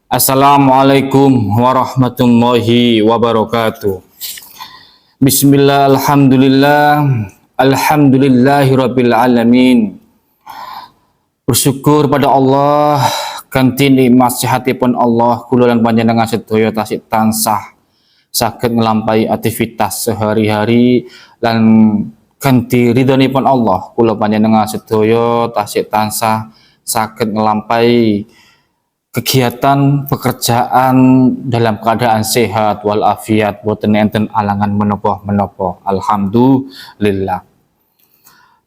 Assalamualaikum warahmatullahi wabarakatuh. Bismillah, alhamdulillah, alhamdulillahirabbil alamin. Bersyukur pada Allah kanthi nikmat sehatipun Allah kula lan panjenengan sedaya tasih tansah saged nglampahi aktivitas sehari-hari lan kanthi ridhonipun Allah kula panjenengan sedaya tasih tansah saged nglampahi kegiatan pekerjaan dalam keadaan sehat walafiat, boten enten alangan menapa-menapa. Alhamdulillah.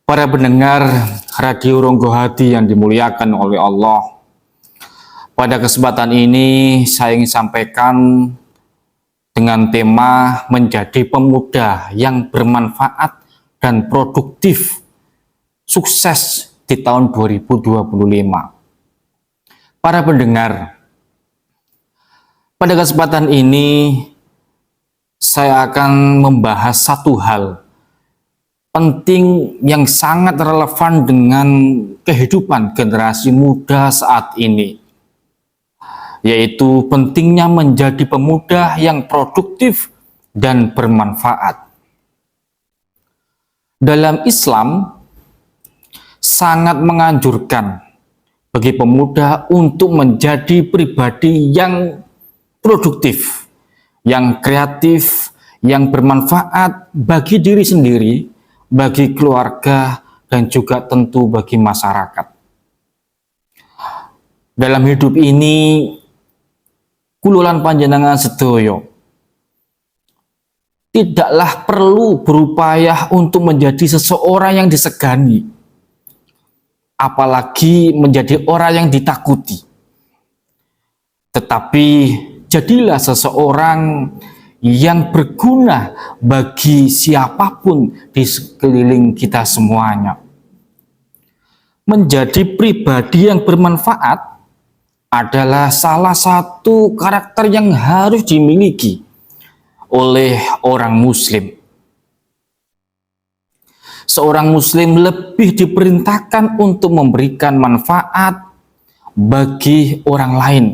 Para pendengar Radio Ronggo Hati yang dimuliakan oleh Allah, pada kesempatan ini saya ingin sampaikan dengan tema menjadi pemuda yang bermanfaat dan produktif, sukses di tahun 2025. Para pendengar, pada kesempatan ini saya akan membahas satu hal penting yang sangat relevan dengan kehidupan generasi muda saat ini, yaitu pentingnya menjadi pemuda yang produktif dan bermanfaat. Dalam Islam sangat menganjurkan bagi pemuda untuk menjadi pribadi yang produktif, yang kreatif, yang bermanfaat bagi diri sendiri, bagi keluarga, dan juga tentu bagi masyarakat. Dalam hidup ini, kula lan panjenengan sedaya tidaklah perlu berupaya untuk menjadi seseorang yang disegani, apalagi menjadi orang yang ditakuti. Tetapi jadilah seseorang yang berguna bagi siapapun di sekeliling kita semuanya. Menjadi pribadi yang bermanfaat adalah salah satu karakter yang harus dimiliki oleh orang Muslim. Seorang Muslim lebih diperintahkan untuk memberikan manfaat bagi orang lain,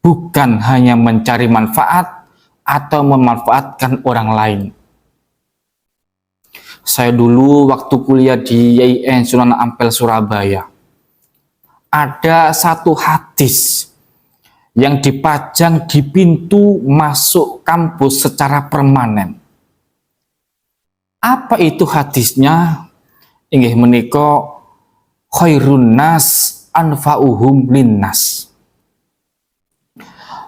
bukan hanya mencari manfaat atau memanfaatkan orang lain. Saya dulu waktu kuliah di YIN Sunan Ampel Surabaya, ada satu hadis yang dipajang di pintu masuk kampus secara permanen. Apa itu hadisnya? Inggih menika khairun nas anfa'uhum linnas.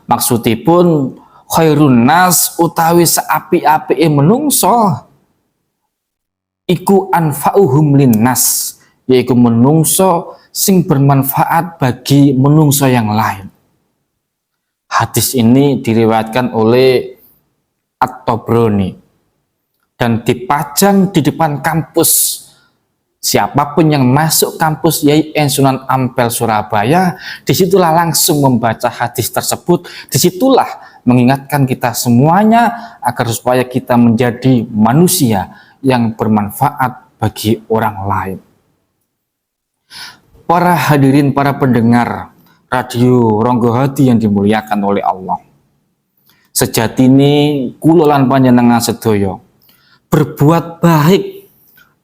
Maksudipun khairun nas utawi seapi-apike menungso iku anfa'uhum linnas, yaitu menungso sing bermanfaat bagi menungso yang lain. Hadis ini diriwayatkan oleh At-Tabrani dan dipajang di depan kampus. Siapapun yang masuk kampus YIN Sunan Ampel Surabaya, disitulah langsung membaca hadis tersebut, disitulah mengingatkan kita semuanya agar supaya kita menjadi manusia yang bermanfaat bagi orang lain. Para hadirin, para pendengar Radio Ronggo Hati yang dimuliakan oleh Allah, sejatine kula lan panjenengan sedaya berbuat baik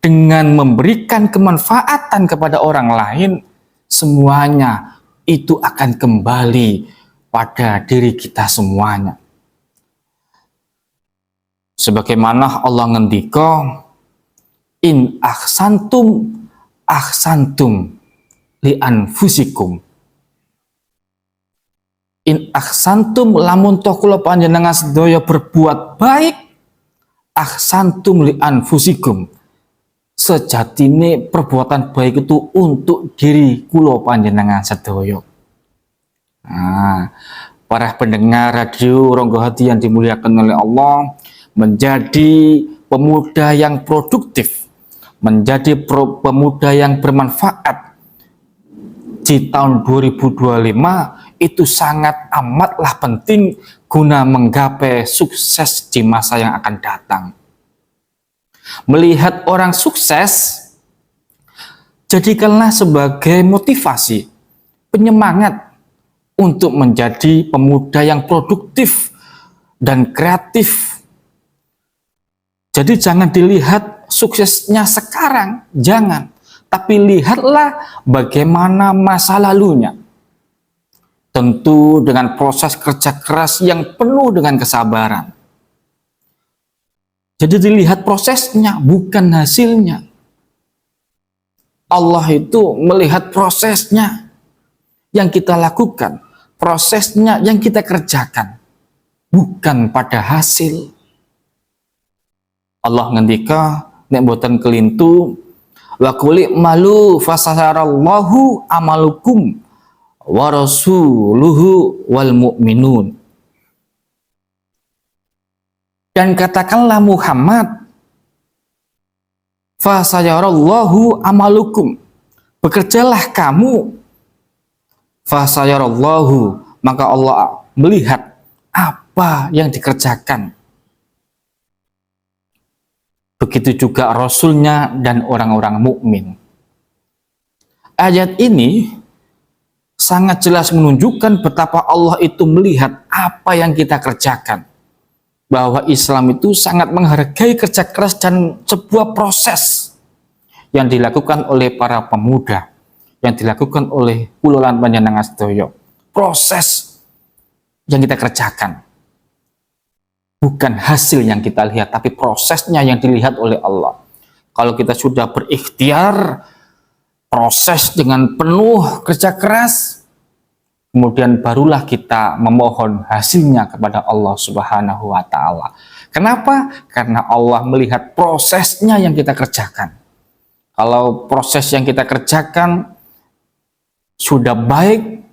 dengan memberikan kemanfaatan kepada orang lain, semuanya itu akan kembali pada diri kita semuanya. Sebagaimana Allah ngendika, in ahsantum ahsantum li anfusikum. In ahsantum lamun toh kula panjenengan sedaya berbuat baik, ahsantum li anfusikum, sejatine perbuatan baik itu untuk diri kula panjenengan sedaya. Para pendengar Radio Ronggo Hati yang dimuliakan oleh Allah, menjadi pemuda yang produktif, menjadi pemuda yang bermanfaat di tahun 2025 itu sangat amatlah penting guna menggapai sukses di masa yang akan datang. Melihat orang sukses, jadikanlah sebagai motivasi, penyemangat untuk menjadi pemuda yang produktif dan kreatif. Jadi jangan dilihat suksesnya sekarang, jangan. Tapi lihatlah bagaimana masa lalunya. Tentu dengan proses kerja keras yang penuh dengan kesabaran. Jadi dilihat prosesnya, bukan hasilnya. Allah itu melihat prosesnya yang kita lakukan, prosesnya yang kita kerjakan, bukan pada hasil. Allah ngendika nek boten kelintu wa qul malu fasarallahu amalukum wa rasuluhu wal mu'minun. Dan katakanlah Muhammad, fasayarallahu amalukum, bekerjalah kamu, fasayarallahu, maka Allah melihat apa yang dikerjakan. Begitu juga Rasulnya dan orang-orang mukmin. Ayat ini sangat jelas menunjukkan betapa Allah itu melihat apa yang kita kerjakan. Bahwa Islam itu sangat menghargai kerja keras dan sebuah proses yang dilakukan oleh para pemuda, yang dilakukan oleh Kula lan panjenengan sedaya. Proses yang kita kerjakan. Bukan hasil yang kita lihat, tapi prosesnya yang dilihat oleh Allah. Kalau kita sudah berikhtiar, proses dengan penuh kerja keras, kemudian barulah kita memohon hasilnya kepada Allah Subhanahu wa Ta'ala. Kenapa? Karena Allah melihat prosesnya yang kita kerjakan. Kalau proses yang kita kerjakan sudah baik,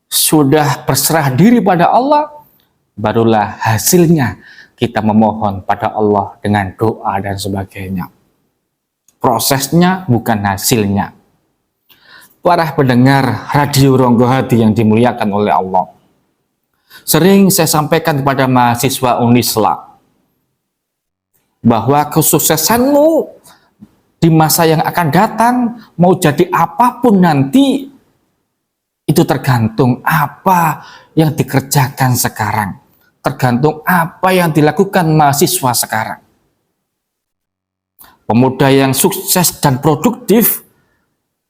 sudah berserah diri pada Allah, barulah hasilnya kita memohon pada Allah dengan doa dan sebagainya. Prosesnya bukan hasilnya. Para pendengar Radio Ronggo Hati yang dimuliakan oleh Allah, sering saya sampaikan kepada mahasiswa Unisla bahwa kesuksesanmu di masa yang akan datang, mau jadi apapun nanti, itu tergantung apa yang dikerjakan sekarang, tergantung apa yang dilakukan mahasiswa sekarang. Pemuda yang sukses dan produktif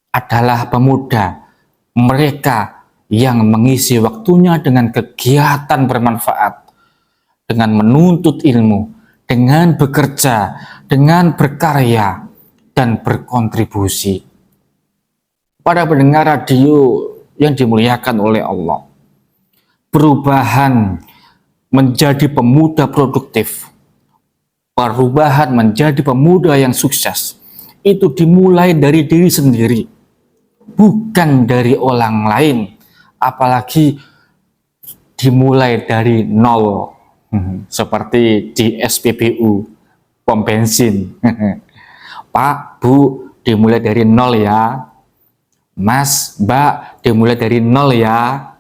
adalah pemuda mereka yang mengisi waktunya dengan kegiatan bermanfaat, dengan menuntut ilmu, dengan bekerja, dengan berkarya, dan berkontribusi. Para pendengar radio yang dimuliakan oleh Allah, perubahan menjadi pemuda produktif, perubahan menjadi pemuda yang sukses, itu dimulai dari diri sendiri, bukan dari orang lain, apalagi dimulai dari nol, seperti di SPBU, pom bensin. Pak, Bu, dimulai dari nol ya. Mas, Mbak, dimulai dari nol ya.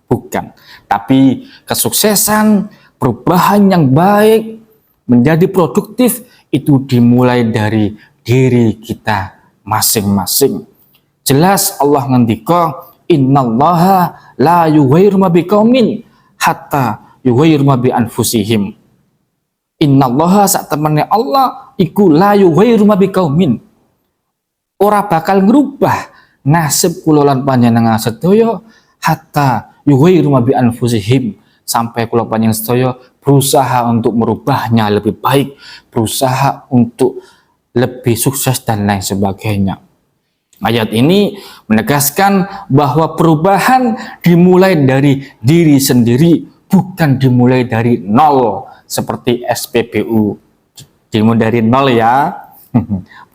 Bukan, tapi kesuksesan, perubahan yang baik, menjadi produktif, itu dimulai dari diri kita masing-masing. Jelas Allah ngendika, innallaha la yughayyiru ma biqaumin hatta yughayyiru ma bi anfusihim. Innallaha sak temene Allah iku la yughayyiru ma biqaumin. Ora bakal ngrubah nasib kula lan panjenengan sedaya hatta yughayyiru ma bi anfusihim, sampai kula panjenengan sedaya berusaha untuk merubahnya lebih baik, berusaha untuk lebih sukses dan lain sebagainya. Ayat ini menegaskan bahwa perubahan dimulai dari diri sendiri, bukan dimulai dari nol seperti SPBU. Dimulai dari nol ya,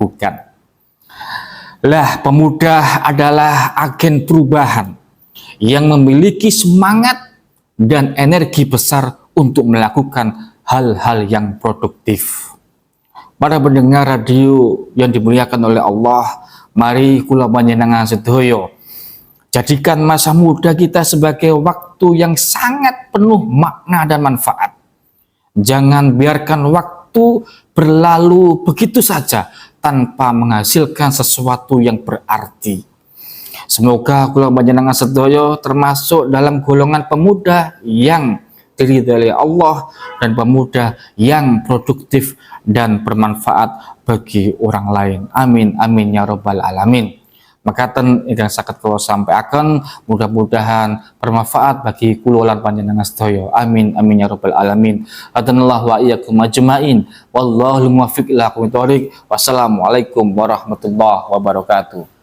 bukan. Lah, pemuda adalah agen perubahan yang memiliki semangat dan energi besar untuk melakukan hal-hal yang produktif. Para pendengar radio yang dimuliakan oleh Allah, mari kula panjenengan sedaya jadikan masa muda kita sebagai waktu yang sangat penuh makna dan manfaat. Jangan biarkan waktu berlalu begitu saja tanpa menghasilkan sesuatu yang berarti. Semoga kula panjenengan sedaya termasuk dalam golongan pemuda yang diridhai Allah dan pemuda yang produktif dan bermanfaat bagi orang lain. Amin amin ya rabbal alamin. Makaten ingkang saged kula sampaikan, mudah-mudahan bermanfaat bagi kula lan panjenengan sedaya. Amin amin ya rabbal alamin. Hadanallahu wa iyyakum ajmain. Wallahu muwaffiq ila aqwamit thoriq. Wassalamualaikum warahmatullahi wabarakatuh.